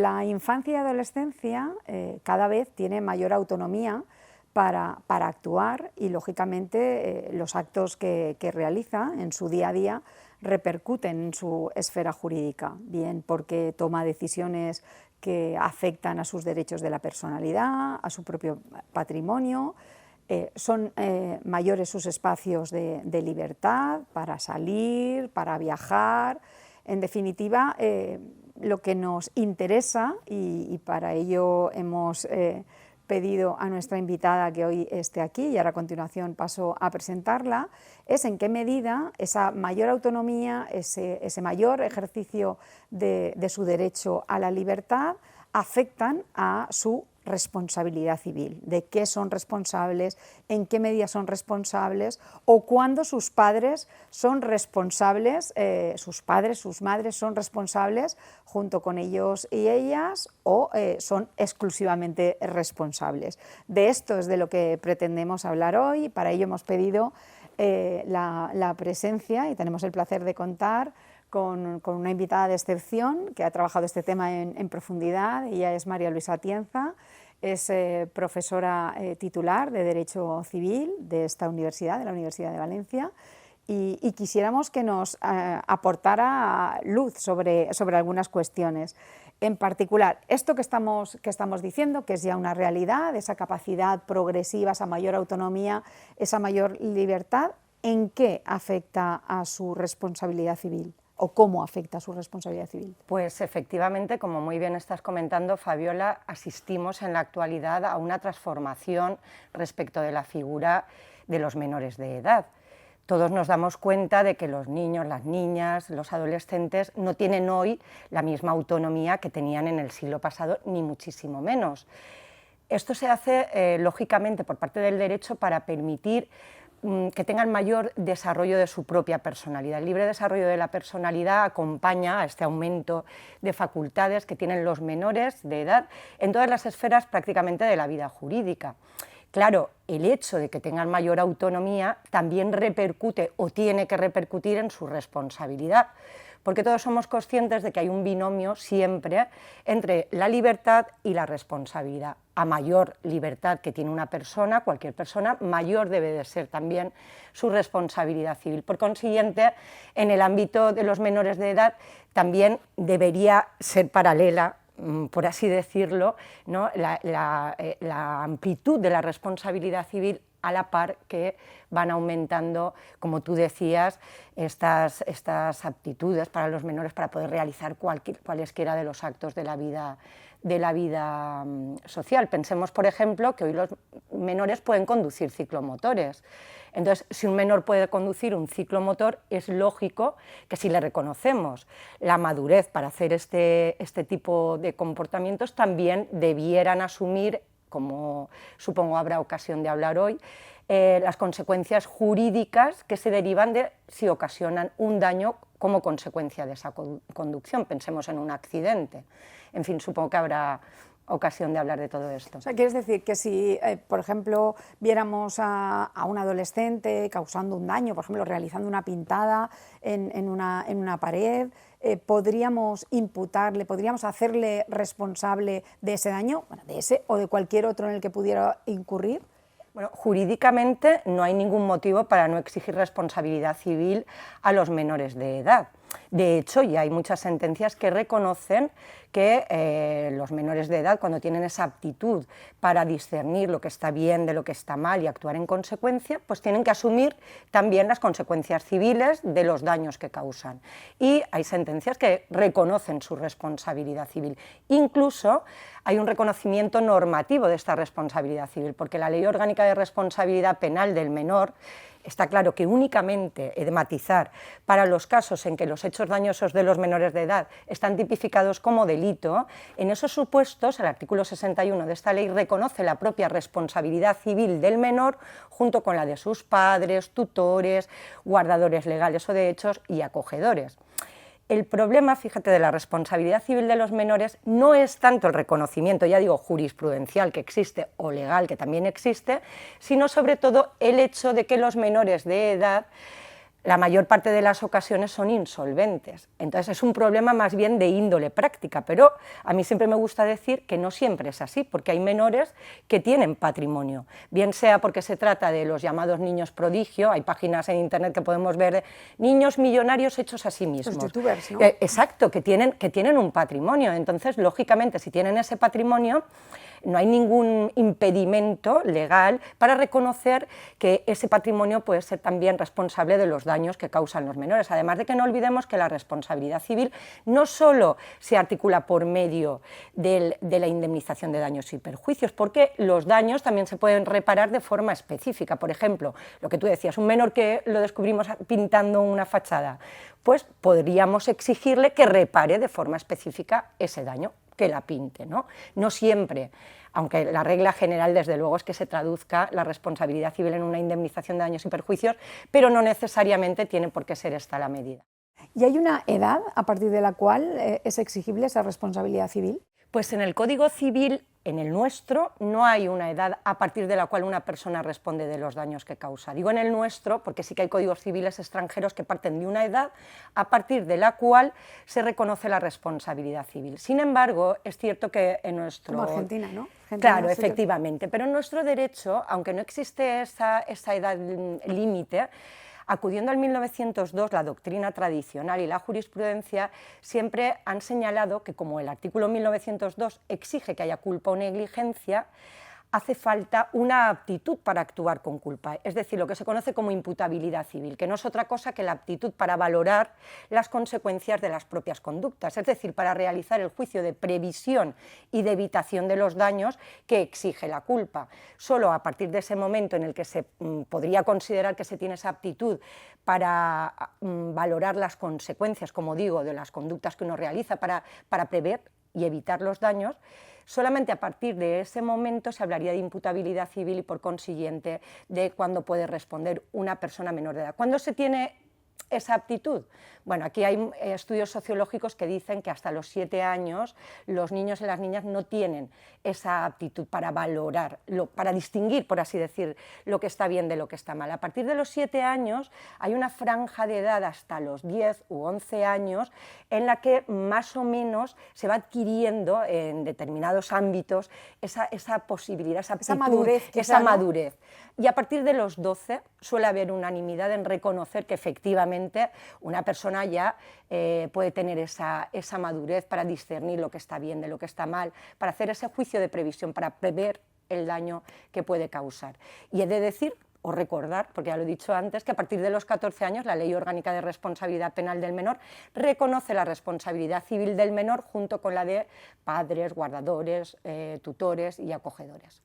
la infancia y adolescencia cada vez tiene mayor autonomía para actuar y, lógicamente, los actos que realiza en su día a día repercuten en su esfera jurídica, bien porque toma decisiones que afectan a sus derechos de la personalidad, a su propio patrimonio. Son mayores sus espacios de libertad para salir, para viajar. En definitiva, lo que nos interesa, y para ello hemos pedido a nuestra invitada que hoy esté aquí, y ahora a continuación paso a presentarla, es en qué medida esa mayor autonomía, ese mayor ejercicio de su derecho a la libertad afectan a su responsabilidad civil, de qué son responsables, en qué medida son responsables o cuándo sus padres son responsables, sus padres, sus madres son responsables junto con ellos y ellas o son exclusivamente responsables. De esto es de lo que pretendemos hablar hoy. Para ello hemos pedido la presencia, y tenemos el placer de contar con una invitada de excepción que ha trabajado este tema en profundidad. Ella es María Luisa Atienza, es profesora titular de Derecho Civil de esta universidad, de la Universidad de Valencia, y quisiéramos que nos aportara luz sobre algunas cuestiones. En particular, esto que estamos diciendo, que es ya una realidad, esa capacidad progresiva, esa mayor autonomía, esa mayor libertad, ¿en qué afecta a su responsabilidad civil? ¿O cómo afecta su responsabilidad civil? Pues efectivamente, como muy bien estás comentando, Fabiola, asistimos en la actualidad a una transformación respecto de la figura de los menores de edad. Todos nos damos cuenta de que los niños, las niñas, los adolescentes no tienen hoy la misma autonomía que tenían en el siglo pasado, ni muchísimo menos. Esto se hace, lógicamente, por parte del derecho para permitir que tengan mayor desarrollo de su propia personalidad. El libre desarrollo de la personalidad acompaña a este aumento de facultades que tienen los menores de edad en todas las esferas prácticamente de la vida jurídica. Claro, el hecho de que tengan mayor autonomía también repercute o tiene que repercutir en su responsabilidad, porque todos somos conscientes de que hay un binomio siempre entre la libertad y la responsabilidad. A mayor libertad que tiene una persona, cualquier persona, mayor debe de ser también su responsabilidad civil. Por consiguiente, en el ámbito de los menores de edad también debería ser paralela, por así decirlo, ¿no?, la amplitud de la responsabilidad civil a la par que van aumentando, como tú decías, estas aptitudes para los menores para poder realizar cualesquiera de los actos de la vida social. Pensemos, por ejemplo, que hoy los menores pueden conducir ciclomotores. Entonces, si un menor puede conducir un ciclomotor, es lógico que si le reconocemos la madurez para hacer este tipo de comportamientos, también debieran asumir, como supongo habrá ocasión de hablar hoy, las consecuencias jurídicas que se derivan de si ocasionan un daño como consecuencia de esa conducción. Pensemos en un accidente. En fin, supongo que habrá ocasión de hablar de todo esto. O sea, ¿quieres decir que si, por ejemplo, viéramos a un adolescente causando un daño, por ejemplo, realizando una pintada en una pared, podríamos imputarle, podríamos hacerle responsable de ese daño, bueno, de ese o de cualquier otro en el que pudiera incurrir? Bueno, jurídicamente no hay ningún motivo para no exigir responsabilidad civil a los menores de edad. De hecho, ya hay muchas sentencias que reconocen que los menores de edad, cuando tienen esa aptitud para discernir lo que está bien de lo que está mal y actuar en consecuencia, pues tienen que asumir también las consecuencias civiles de los daños que causan. Y hay sentencias que reconocen su responsabilidad civil. Incluso hay un reconocimiento normativo de esta responsabilidad civil, porque la Ley Orgánica de Responsabilidad Penal del Menor está claro que únicamente, he de matizar, para los casos en que los hechos dañosos de los menores de edad están tipificados como delito, en esos supuestos el artículo 61 de esta ley reconoce la propia responsabilidad civil del menor junto con la de sus padres, tutores, guardadores legales o de hechos y acogedores. El problema, fíjate, de la responsabilidad civil de los menores no es tanto el reconocimiento, ya digo, jurisprudencial que existe o legal que también existe, sino sobre todo el hecho de que los menores de edad la mayor parte de las ocasiones son insolventes. Entonces es un problema más bien de índole práctica, pero a mí siempre me gusta decir que no siempre es así, porque hay menores que tienen patrimonio, bien sea porque se trata de los llamados niños prodigio, hay páginas en internet que podemos ver de niños millonarios hechos a sí mismos. Los youtubers, ¿no? Exacto, que tienen un patrimonio. Entonces, lógicamente, si tienen ese patrimonio, no hay ningún impedimento legal para reconocer que ese patrimonio puede ser también responsable de los daños que causan los menores. Además de que no olvidemos que la responsabilidad civil no solo se articula por medio de la indemnización de daños y perjuicios, porque los daños también se pueden reparar de forma específica. Por ejemplo, lo que tú decías, un menor que lo descubrimos pintando una fachada, pues podríamos exigirle que repare de forma específica ese daño, que la pinte, ¿no? No siempre, aunque la regla general desde luego es que se traduzca la responsabilidad civil en una indemnización de daños y perjuicios, pero no necesariamente tiene por qué ser esta la medida. ¿Y hay una edad a partir de la cual es exigible esa responsabilidad civil? Pues en el Código Civil, en el nuestro, no hay una edad a partir de la cual una persona responde de los daños que causa. Digo en el nuestro porque sí que hay códigos civiles extranjeros que parten de una edad a partir de la cual se reconoce la responsabilidad civil. Sin embargo, es cierto que en nuestro... Como Argentina, ¿no? Argentina, claro, efectivamente, pero en nuestro derecho, aunque no existe esa edad límite, acudiendo al 1902, la doctrina tradicional y la jurisprudencia siempre han señalado que, como el artículo 1902 exige que haya culpa o negligencia, hace falta una aptitud para actuar con culpa, es decir, lo que se conoce como imputabilidad civil, que no es otra cosa que la aptitud para valorar las consecuencias de las propias conductas, es decir, para realizar el juicio de previsión y de evitación de los daños que exige la culpa. Solo a partir de ese momento en el que se podría considerar que se tiene esa aptitud para valorar las consecuencias, como digo, de las conductas que uno realiza, para prever y evitar los daños, solamente a partir de ese momento se hablaría de imputabilidad civil y, por consiguiente, de cuándo puede responder una persona menor de edad. ¿Cuándo se tiene esa aptitud? Bueno, aquí hay estudios sociológicos que dicen que hasta los 7 años los niños y las niñas no tienen esa aptitud para valorar, para distinguir, por así decir, lo que está bien de lo que está mal. A partir de los 7 años hay una franja de edad hasta los 10 u 11 años en la que más o menos se va adquiriendo en determinados ámbitos esa posibilidad, esa aptitud, esa madurez. Y a partir de los 12 suele haber unanimidad en reconocer que efectivamente una persona ya puede tener esa madurez para discernir lo que está bien de lo que está mal, para hacer ese juicio de previsión, para prever el daño que puede causar. Y he de decir o recordar, porque ya lo he dicho antes, que a partir de los 14 años la Ley Orgánica de Responsabilidad Penal del Menor reconoce la responsabilidad civil del menor junto con la de padres, guardadores, tutores y acogedores.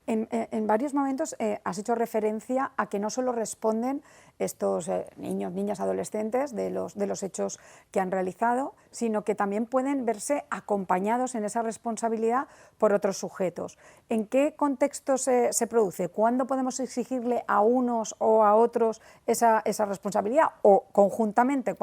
En varios momentos has hecho referencia a que no solo responden estos niños, niñas, adolescentes de los hechos que han realizado, sino que también pueden verse acompañados en esa responsabilidad por otros sujetos. ¿En qué contexto se produce? ¿Cuándo podemos exigirle a unos o a otros esa responsabilidad? ¿O conjuntamente?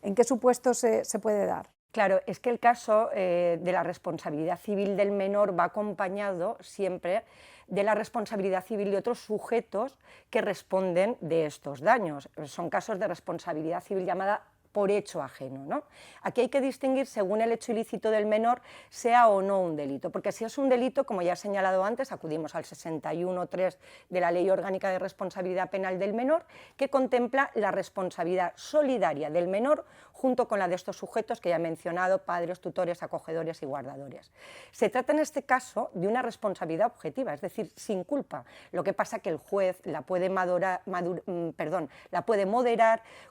¿En qué supuestos se puede dar? Claro, es que el caso de la responsabilidad civil del menor va acompañado siempre de la responsabilidad civil de otros sujetos que responden de estos daños. Son casos de responsabilidad civil llamada por hecho ajeno, ¿no? Aquí hay que distinguir según el hecho ilícito del menor sea o no un delito, porque si es un delito, como ya he señalado antes, acudimos al 61.3 de la Ley Orgánica de Responsabilidad Penal del Menor, que contempla la responsabilidad solidaria del menor junto con la de estos sujetos que ya he mencionado, padres, tutores, acogedores y guardadores. Se trata en este caso de una responsabilidad objetiva, es decir, sin culpa. Lo que pasa es que el juez la puede moderar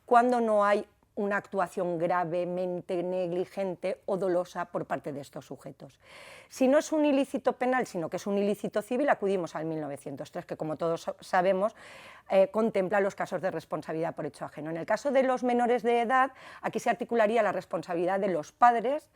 cuando no hay una actuación gravemente negligente o dolosa por parte de estos sujetos. Si no es un ilícito penal, sino que es un ilícito civil, acudimos al 1903, que como todos sabemos, contempla los casos de responsabilidad por hecho ajeno. En el caso de los menores de edad, aquí se articularía la responsabilidad de los padres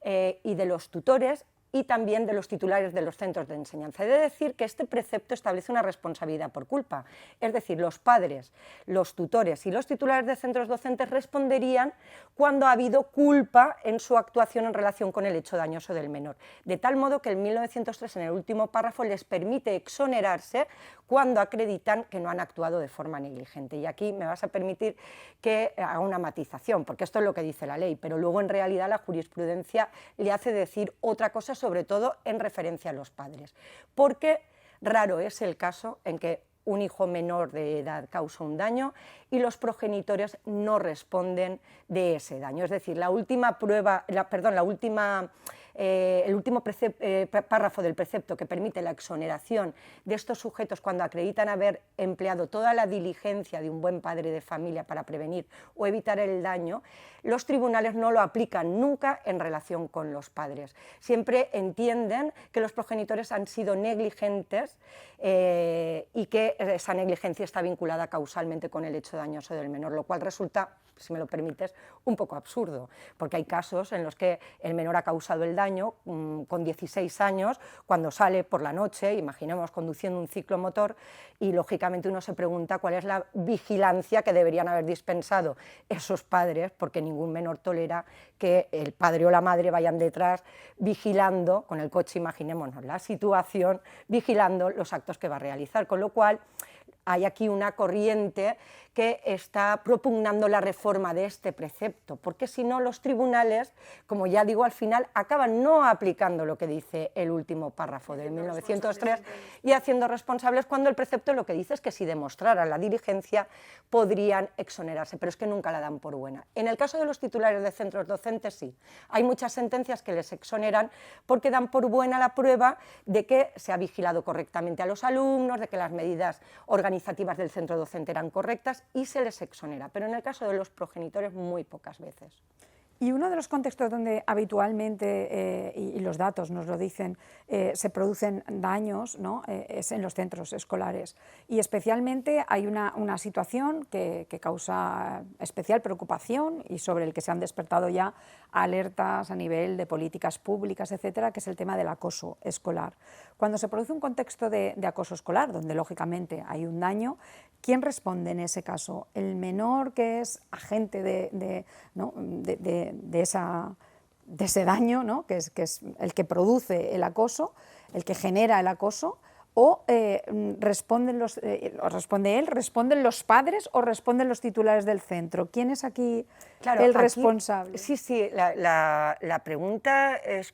y de los tutores, y también de los titulares de los centros de enseñanza. He de decir que este precepto establece una responsabilidad por culpa, es decir, los padres, los tutores y los titulares de centros docentes responderían cuando ha habido culpa en su actuación en relación con el hecho dañoso del menor, de tal modo que el 1903, en el último párrafo, les permite exonerarse cuando acreditan que no han actuado de forma negligente. Y aquí me vas a permitir que haga una matización, porque esto es lo que dice la ley, pero luego en realidad la jurisprudencia le hace decir otra cosa, sobre todo en referencia a los padres, porque raro es el caso en que un hijo menor de edad causa un daño y los progenitores no responden de ese daño. Es decir, la última prueba, el último párrafo del precepto que permite la exoneración de estos sujetos cuando acreditan haber empleado toda la diligencia de un buen padre de familia para prevenir o evitar el daño, los tribunales no lo aplican nunca en relación con los padres. Siempre entienden que los progenitores han sido negligentes y que esa negligencia está vinculada causalmente con el hecho dañoso del menor, lo cual resulta, si me lo permites, un poco absurdo, porque hay casos en los que el menor ha causado el daño con 16 años, cuando sale por la noche, imaginemos conduciendo un ciclomotor, y lógicamente uno se pregunta cuál es la vigilancia que deberían haber dispensado esos padres, porque ningún menor tolera que el padre o la madre vayan detrás vigilando, con el coche imaginémonos la situación, vigilando los actos que va a realizar, con lo cual hay aquí una corriente que está propugnando la reforma de este precepto, porque si no los tribunales, como ya digo, al final acaban no aplicando lo que dice el último párrafo del 1903 y haciendo responsables cuando el precepto lo que dice es que si demostraran la diligencia podrían exonerarse, pero es que nunca la dan por buena. En el caso de los titulares de centros docentes sí, hay muchas sentencias que les exoneran porque dan por buena la prueba de que se ha vigilado correctamente a los alumnos, de que las medidas organizativas del centro docente eran correctas y se les exonera, pero en el caso de los progenitores muy pocas veces. Y uno de los contextos donde habitualmente, y los datos nos lo dicen, se producen daños, ¿no? Es en los centros escolares. Y especialmente hay una situación que causa especial preocupación y sobre el que se han despertado ya alertas a nivel de políticas públicas, etcétera, que es el tema del acoso escolar. Cuando se produce un contexto de acoso escolar, donde lógicamente hay un daño, ¿quién responde en ese caso? ¿El menor que es agente de ese daño, ¿no? que es el que produce el acoso, el que genera el acoso, o responden responden los padres o responden los titulares del centro? ¿Quién es aquí el responsable? Sí, la pregunta es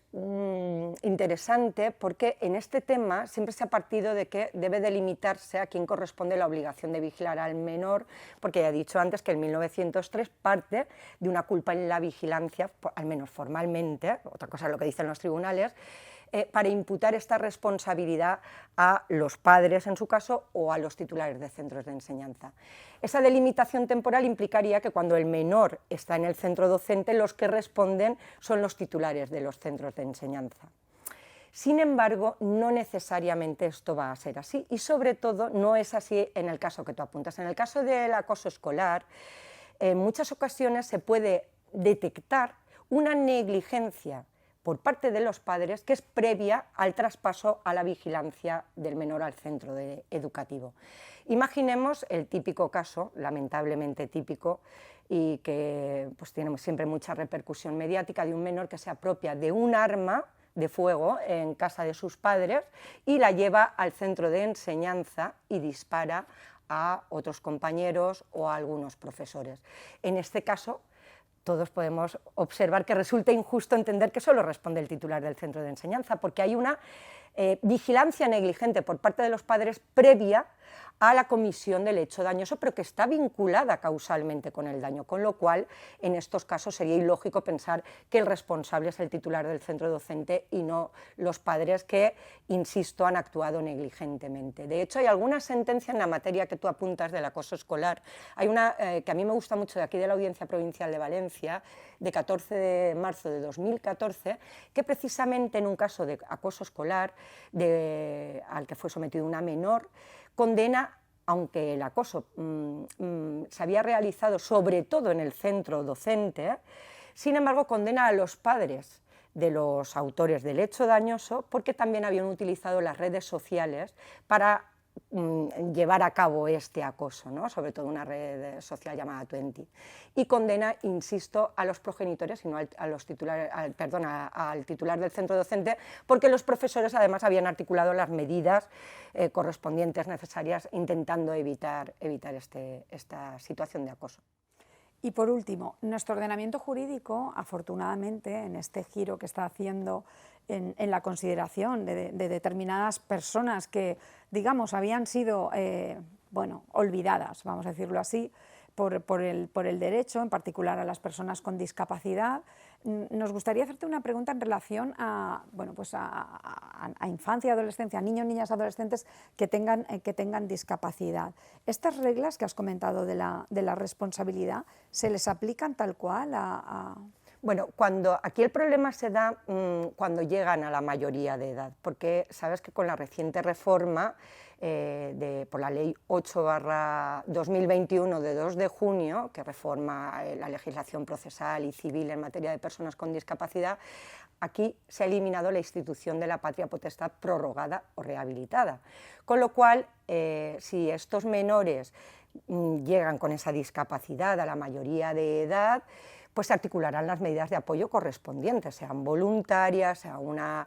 interesante porque en este tema siempre se ha partido de que debe delimitarse a quién corresponde la obligación de vigilar al menor, porque ya he dicho antes que el 1903 parte de una culpa en la vigilancia, al menos formalmente, otra cosa es lo que dicen los tribunales, para imputar esta responsabilidad a los padres, en su caso, o a los titulares de centros de enseñanza. Esa delimitación temporal implicaría que cuando el menor está en el centro docente, los que responden son los titulares de los centros de enseñanza. Sin embargo, no necesariamente esto va a ser así, y sobre todo no es así en el caso que tú apuntas. En el caso del acoso escolar, en muchas ocasiones se puede detectar una negligencia por parte de los padres que es previa al traspaso a la vigilancia del menor al centro educativo. Imaginemos el típico caso, lamentablemente típico, y que pues, tiene siempre mucha repercusión mediática, de un menor que se apropia de un arma de fuego en casa de sus padres y la lleva al centro de enseñanza y dispara a otros compañeros o a algunos profesores. En este caso, todos podemos observar que resulta injusto entender que solo responde el titular del centro de enseñanza, porque hay una vigilancia negligente por parte de los padres previa a la comisión del hecho dañoso, pero que está vinculada causalmente con el daño, con lo cual en estos casos sería ilógico pensar que el responsable es el titular del centro docente y no los padres que, insisto, han actuado negligentemente. De hecho, hay alguna sentencia en la materia que tú apuntas del acoso escolar. Hay una que a mí me gusta mucho de aquí de la Audiencia Provincial de Valencia, de 14 de marzo de 2014, que precisamente en un caso de acoso escolar al que fue sometido una menor, condena, aunque el acoso se había realizado sobre todo en el centro docente, sin embargo condena a los padres de los autores del hecho dañoso porque también habían utilizado las redes sociales para llevar a cabo este acoso, ¿no? Sobre todo una red social llamada Twenty, y condena, insisto, a los progenitores y no al titular del centro docente, porque los profesores además habían articulado las medidas correspondientes necesarias intentando evitar esta situación de acoso. Y por último, nuestro ordenamiento jurídico, afortunadamente, en este giro que está haciendo en la consideración de determinadas personas que, digamos, habían sido olvidadas, vamos a decirlo así, por el derecho, en particular a las personas con discapacidad. Nos gustaría hacerte una pregunta en relación a infancia y adolescencia, a niños, niñas, adolescentes que tengan discapacidad. ¿Estas reglas que has comentado de la responsabilidad se les aplican tal cual a...? Bueno, aquí el problema se da cuando llegan a la mayoría de edad, porque sabes que con la reciente reforma por la Ley 8/2021 de 2 de junio, que reforma la legislación procesal y civil en materia de personas con discapacidad, aquí se ha eliminado la institución de la patria potestad prorrogada o rehabilitada. Con lo cual, si estos menores llegan con esa discapacidad a la mayoría de edad, pues se articularán las medidas de apoyo correspondientes, sean voluntarias, sea una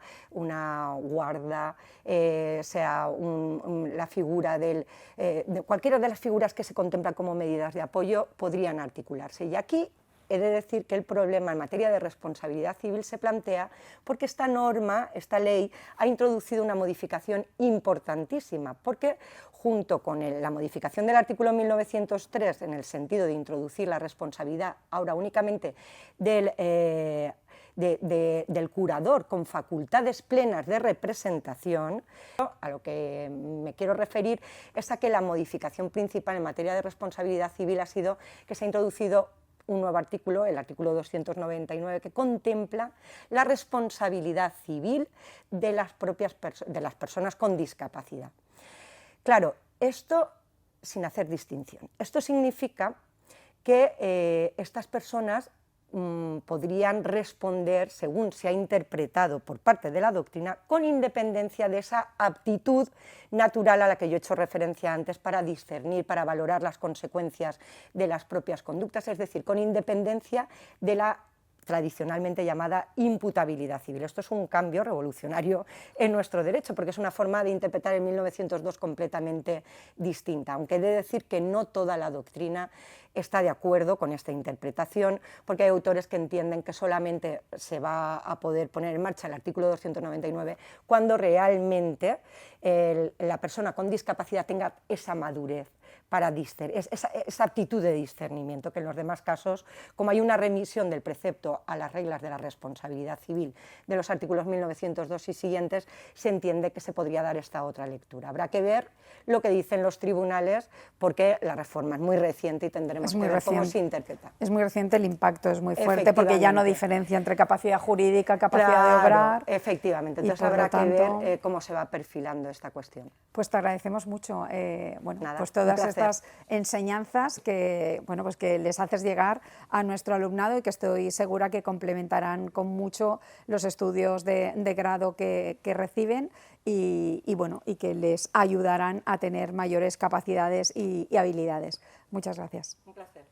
guarda, sea la figura cualquiera de las figuras que se contemplan como medidas de apoyo podrían articularse. Y aquí he de decir que el problema en materia de responsabilidad civil se plantea porque esta norma, esta ley, ha introducido una modificación importantísima, porque junto con la modificación del artículo 1903 en el sentido de introducir la responsabilidad ahora únicamente del curador con facultades plenas de representación, a lo que me quiero referir es a que la modificación principal en materia de responsabilidad civil ha sido que se ha introducido un nuevo artículo, el artículo 299, que contempla la responsabilidad civil de las personas con discapacidad. Claro, esto sin hacer distinción. Esto significa que estas personas podrían responder, según se ha interpretado por parte de la doctrina, con independencia de esa aptitud natural a la que yo he hecho referencia antes para discernir, para valorar las consecuencias de las propias conductas, es decir, con independencia de la tradicionalmente llamada imputabilidad civil. Esto es un cambio revolucionario en nuestro derecho, porque es una forma de interpretar el 1902 completamente distinta, aunque he de decir que no toda la doctrina está de acuerdo con esta interpretación, porque hay autores que entienden que solamente se va a poder poner en marcha el artículo 299 cuando realmente la persona con discapacidad tenga esa madurez para esa aptitud de discernimiento, que en los demás casos, como hay una remisión del precepto a las reglas de la responsabilidad civil de los artículos 1902 y siguientes, se entiende que se podría dar esta otra lectura. Habrá que ver lo que dicen los tribunales, porque la reforma es muy reciente y tendremos que ver cómo se interpreta. Es muy reciente, el impacto es muy fuerte, porque ya no diferencia entre capacidad jurídica, capacidad de obrar. Efectivamente, entonces habrá que ver cómo se va perfilando esta cuestión. Pues te agradecemos mucho Nada, pues todas estas enseñanzas que les haces llegar a nuestro alumnado y que estoy segura que complementarán con mucho los estudios de grado que reciben y que les ayudarán a tener mayores capacidades y habilidades. Muchas gracias. Un placer.